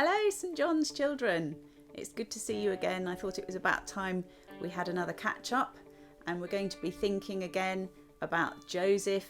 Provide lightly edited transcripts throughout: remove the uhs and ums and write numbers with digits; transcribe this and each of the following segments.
Hello, St John's children. It's good to see you again. I thought it was about time we had another catch up, and we're going to be thinking again about Joseph,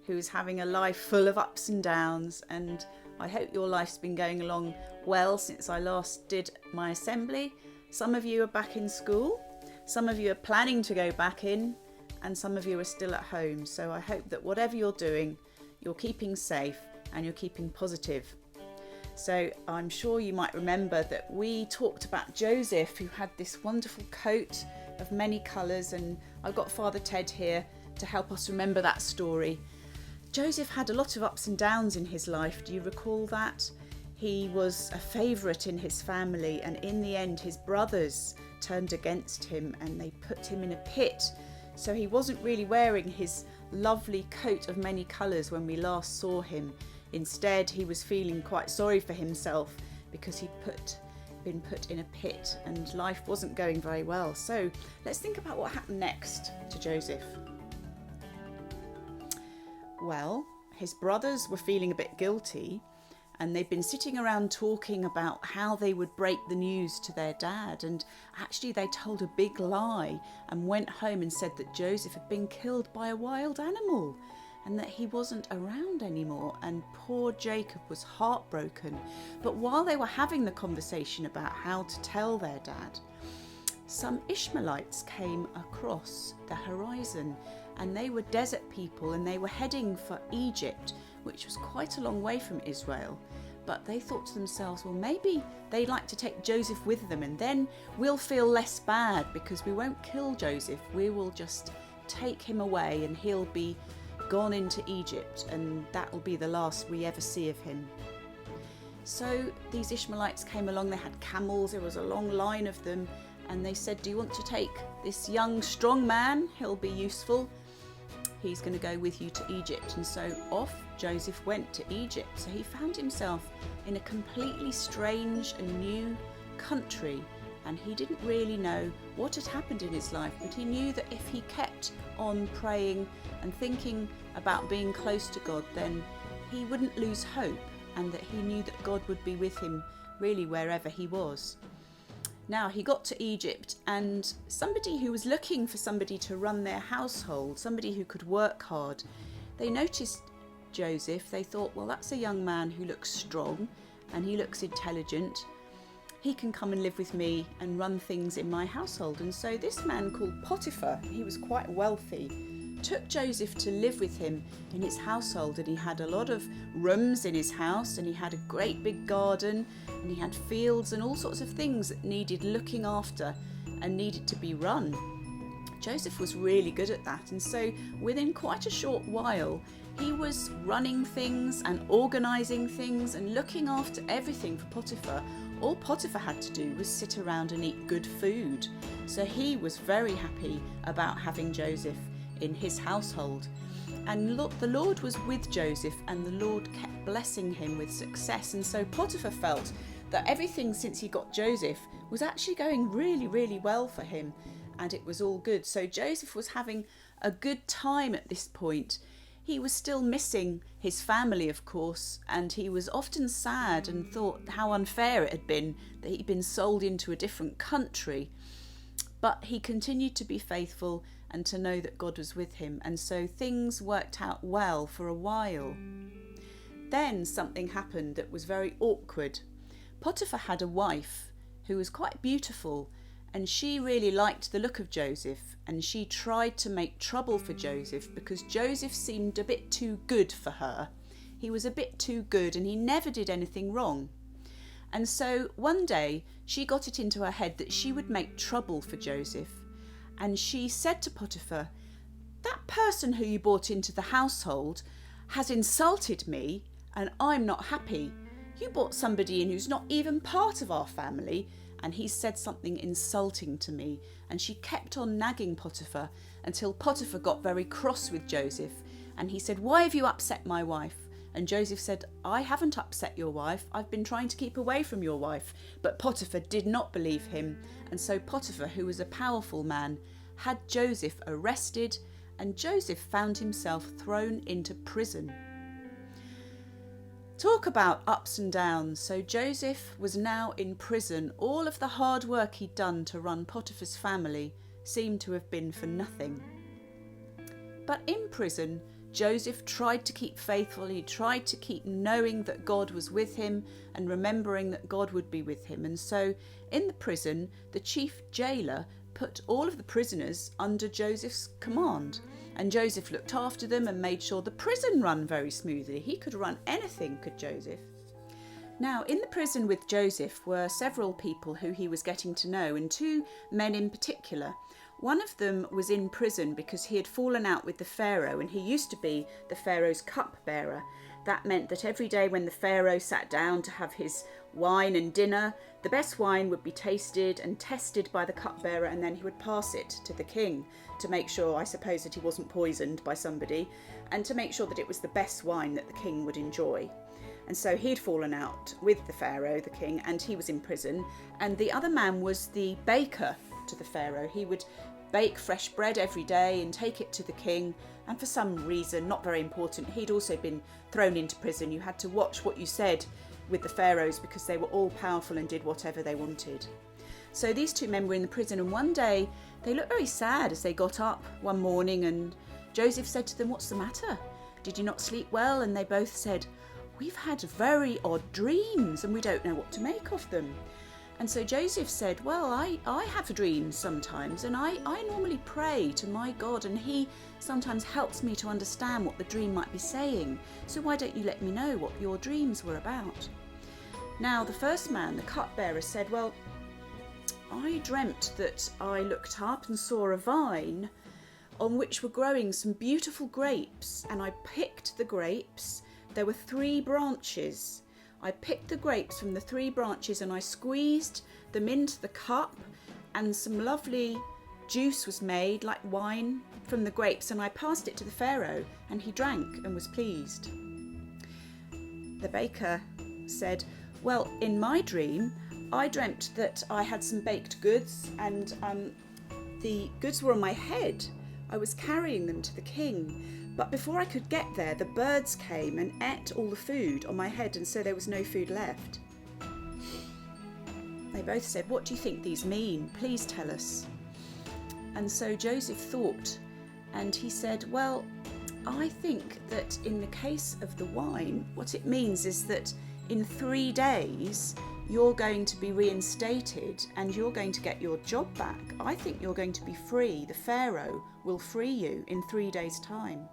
who's having a life full of ups and downs. And I hope your life's been going along well since I last did my assembly. Some of you are back in school, some of you are planning to go back in, and some of you are still at home. So I hope that whatever you're doing, you're keeping safe and you're keeping positive. So I'm sure you might remember that we talked about Joseph, who had this wonderful coat of many colours, and I've got Father Ted here to help us remember that story. Joseph had a lot of ups and downs in his life. Do you recall that? He was a favourite in his family, and in the end his brothers turned against him and they put him in a pit. So he wasn't really wearing his lovely coat of many colours when we last saw him. Instead, he was feeling quite sorry for himself because he'd been put in a pit and life wasn't going very well. So let's think about what happened next to Joseph. Well, his brothers were feeling a bit guilty, and they'd been sitting around talking about how they would break the news to their dad. And actually they told a big lie and went home and said that Joseph had been killed by a wild animal and that he wasn't around anymore. And poor Jacob was heartbroken. But while they were having the conversation about how to tell their dad, some Ishmaelites came across the horizon, and they were desert people and they were heading for Egypt, which was quite a long way from Israel. But they thought to themselves, well, maybe they'd like to take Joseph with them, and then we'll feel less bad because we won't kill Joseph. We will just take him away and he'll be gone into Egypt, and that will be the last we ever see of him. So these Ishmaelites came along. They had camels. There was a long line of them, and they said, do you want to take this young strong man? He'll be useful. He's going to go with you to Egypt. And so off Joseph went to Egypt. So he found himself in a completely strange and new country, and he didn't really know what had happened in his life, but he knew that if he kept on praying and thinking about being close to God, then he wouldn't lose hope, and that he knew that God would be with him really wherever he was. Now he got to Egypt, and somebody who was looking for somebody to run their household, somebody who could work hard, they noticed Joseph. They thought, well, that's a young man who looks strong and he looks intelligent. He can come and live with me and run things in my household. And so this man called Potiphar, he was quite wealthy, took Joseph to live with him in his household. And he had a lot of rooms in his house, and he had a great big garden, and he had fields and all sorts of things that needed looking after and needed to be run. Joseph was really good at that, and so within quite a short while he was running things and organising things and looking after everything for Potiphar. All Potiphar had to do was sit around and eat good food. So he was very happy about having Joseph in his household. And look, the Lord was with Joseph, and the Lord kept blessing him with success. And so Potiphar felt that everything since he got Joseph was actually going really, really well for him, and it was all good. So Joseph was having a good time at this point. He was still missing his family, of course, and he was often sad and thought how unfair it had been that he'd been sold into a different country. But he continued to be faithful and to know that God was with him, and so things worked out well for a while. Then something happened that was very awkward. Potiphar had a wife who was quite beautiful, and she really liked the look of Joseph, and she tried to make trouble for Joseph because Joseph seemed a bit too good for her. He was a bit too good, and he never did anything wrong. And so one day she got it into her head that she would make trouble for Joseph, and she said to Potiphar, that person who you brought into the household has insulted me, and I'm not happy. You brought somebody in who's not even part of our family, and he said something insulting to me. And she kept on nagging Potiphar until Potiphar got very cross with Joseph, and he said, why have you upset my wife? And Joseph said, I haven't upset your wife. I've been trying to keep away from your wife. But Potiphar did not believe him, and so Potiphar, who was a powerful man, had Joseph arrested, and Joseph found himself thrown into prison. Talk about ups and downs. So Joseph was now in prison. All of the hard work he'd done to run Potiphar's family seemed to have been for nothing. But in prison, Joseph tried to keep faithful. He tried to keep knowing that God was with him and remembering that God would be with him. And so in the prison, the chief jailer put all of the prisoners under Joseph's command. And Joseph looked after them and made sure the prison ran very smoothly. He could run anything, could Joseph. Now, in the prison with Joseph were several people who he was getting to know, and two men in particular. One of them was in prison because he had fallen out with the Pharaoh, and he used to be the Pharaoh's cupbearer. That meant that every day when the Pharaoh sat down to have his wine and dinner, the best wine would be tasted and tested by the cupbearer, and then he would pass it to the king to make sure, I suppose, that he wasn't poisoned by somebody, and to make sure that it was the best wine that the king would enjoy. And so he'd fallen out with the Pharaoh, the king, and he was in prison. And the other man was the baker to the Pharaoh. He would bake fresh bread every day and take it to the king. And for some reason, not very important, he'd also been thrown into prison. You had to watch what you said with the pharaohs because they were all powerful and did whatever they wanted. So these two men were in the prison, and one day they looked very sad as they got up one morning, and Joseph said to them, "What's the matter? Did you not sleep well?" And they both said, "We've had very odd dreams and we don't know what to make of them." And so Joseph said, "Well, I have dreams sometimes, and I normally pray to my God, and he sometimes helps me to understand what the dream might be saying. So why don't you let me know what your dreams were about?" Now the first man, the cupbearer, said, "Well, I dreamt that I looked up and saw a vine on which were growing some beautiful grapes, and I picked the grapes. There were 3 branches. I picked the grapes from the 3 branches and I squeezed them into the cup, and some lovely juice was made like wine from the grapes, and I passed it to the Pharaoh, and he drank and was pleased." The baker said, "Well, in my dream, I dreamt that I had some baked goods, and the goods were on my head. I was carrying them to the king. But before I could get there, the birds came and ate all the food on my head, and so there was no food left." They both said, "What do you think these mean? Please tell us." And so Joseph thought, and he said, "Well, I think that in the case of the wine, what it means is that in 3 days, you're going to be reinstated and you're going to get your job back. I think you're going to be free. The Pharaoh will free you in 3 days' time."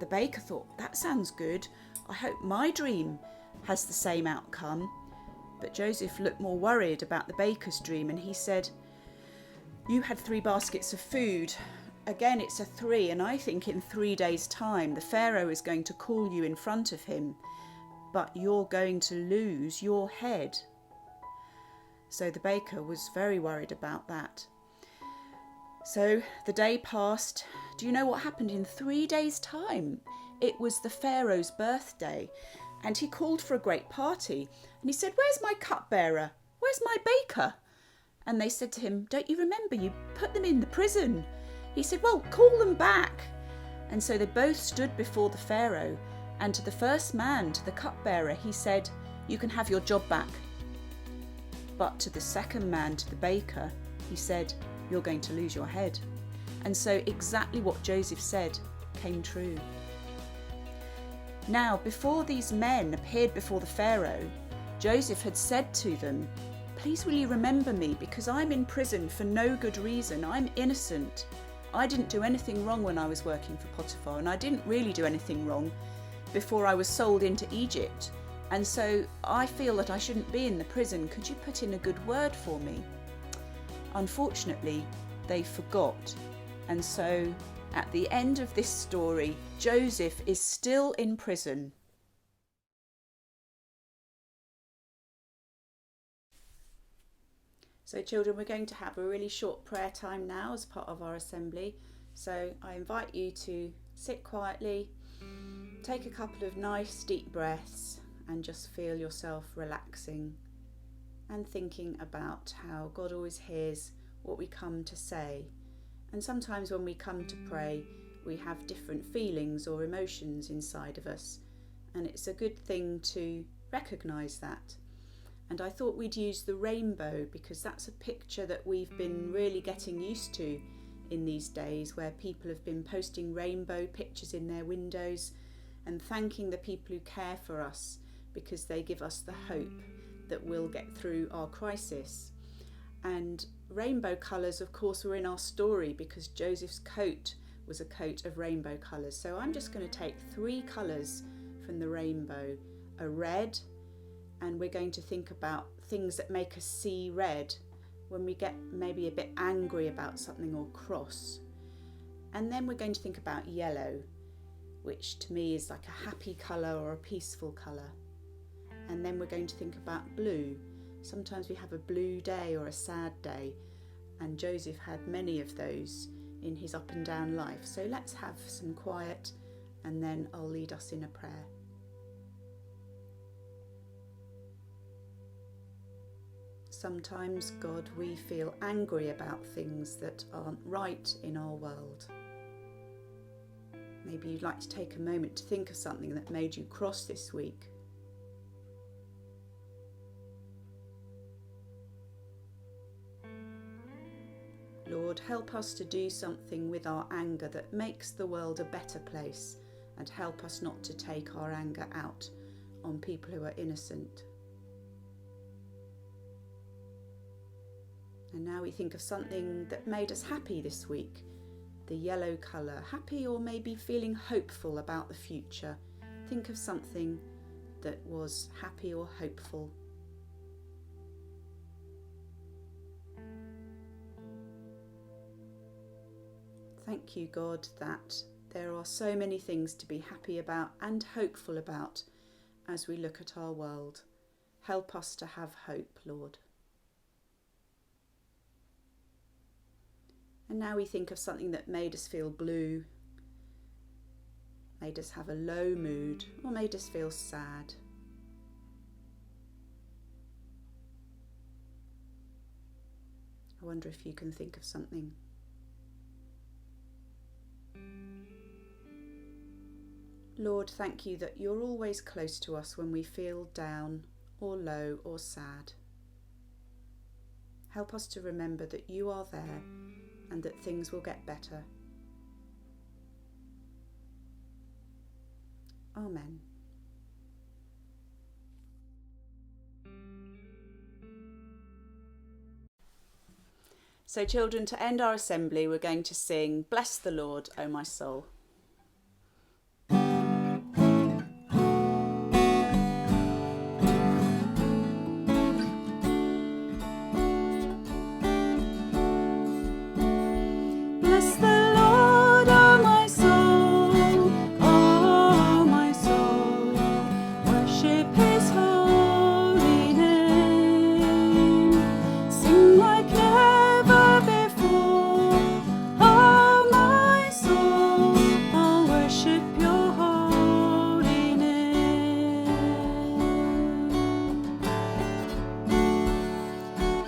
The baker thought, "That sounds good. I hope my dream has the same outcome." But Joseph looked more worried about the baker's dream, and he said, "You had 3 baskets of food. Again, it's a 3, and I think in 3 days' time the Pharaoh is going to call you in front of him, but you're going to lose your head." So the baker was very worried about that. So the day passed. Do you know what happened in 3 days' time? It was the Pharaoh's birthday, and he called for a great party. And he said, "Where's my cupbearer? Where's my baker?" And they said to him, "Don't you remember? You put them in the prison." He said, "Well, call them back." And so they both stood before the Pharaoh, and to the first man, to the cupbearer, he said, "You can have your job back." But to the second man, to the baker, he said, "You're going to lose your head." And so exactly what Joseph said came true. Now, before these men appeared before the Pharaoh, Joseph had said to them, "Please will you remember me, because I'm in prison for no good reason. I'm innocent. I didn't do anything wrong when I was working for Potiphar, and I didn't really do anything wrong before I was sold into Egypt. And so I feel that I shouldn't be in the prison. Could you put in a good word for me?" Unfortunately, they forgot. And so at the end of this story, Joseph is still in prison. So children, we're going to have a really short prayer time now as part of our assembly. So I invite you to sit quietly, take a couple of nice deep breaths, and just feel yourself relaxing and thinking about how God always hears what we come to say. And sometimes when we come to pray, we have different feelings or emotions inside of us. and it's a good thing to recognise that. And I thought we'd use the rainbow because that's a picture that we've been really getting used to in these days, where people have been posting rainbow pictures in their windows and thanking the people who care for us because they give us the hope that we'll get through our crisis. And rainbow colours, of course, were in our story because Joseph's coat was a coat of rainbow colours. So I'm just going to take 3 colours from the rainbow. A red, and we're going to think about things that make us see red when we get maybe a bit angry about something or cross. And then we're going to think about yellow, which to me is like a happy colour or a peaceful colour. And then we're going to think about blue. Sometimes we have a blue day or a sad day, and Joseph had many of those in his up and down life. So let's have some quiet, and then I'll lead us in a prayer. Sometimes, God, we feel angry about things that aren't right in our world. Maybe you'd like to take a moment to think of something that made you cross this week. Lord, help us to do something with our anger that makes the world a better place, and help us not to take our anger out on people who are innocent. And now we think of something that made us happy this week. The yellow colour, happy or maybe feeling hopeful about the future. Think of something that was happy or hopeful. Thank you, God, that there are so many things to be happy about and hopeful about as we look at our world. Help us to have hope, Lord. And now we think of something that made us feel blue, made us have a low mood, or made us feel sad. I wonder if you can think of something. Lord, thank you that you're always close to us when we feel down or low or sad. Help us to remember that you are there and that things will get better. Amen. So children, to end our assembly, we're going to sing Bless the Lord, O my soul.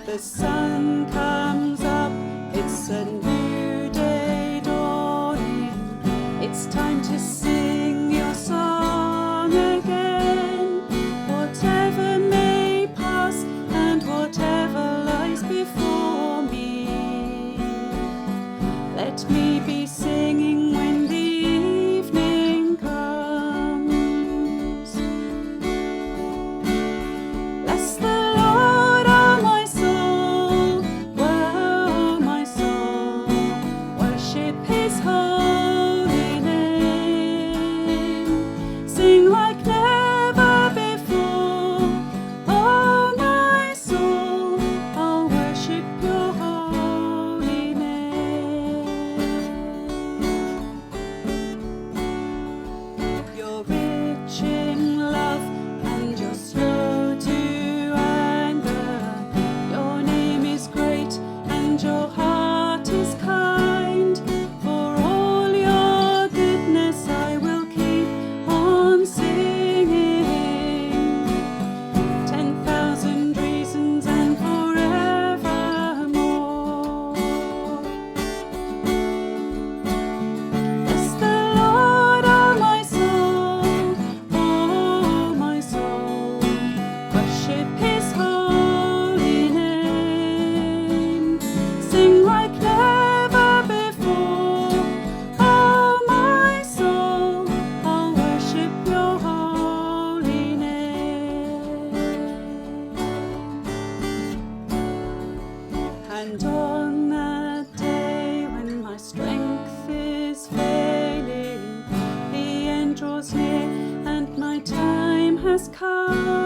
The sun comes up, it's a new day dawning. It's time to sing your song again. Whatever may pass and whatever lies before me, let me be singing when the evening comes. Bless the Lord, O my soul, oh my soul. come.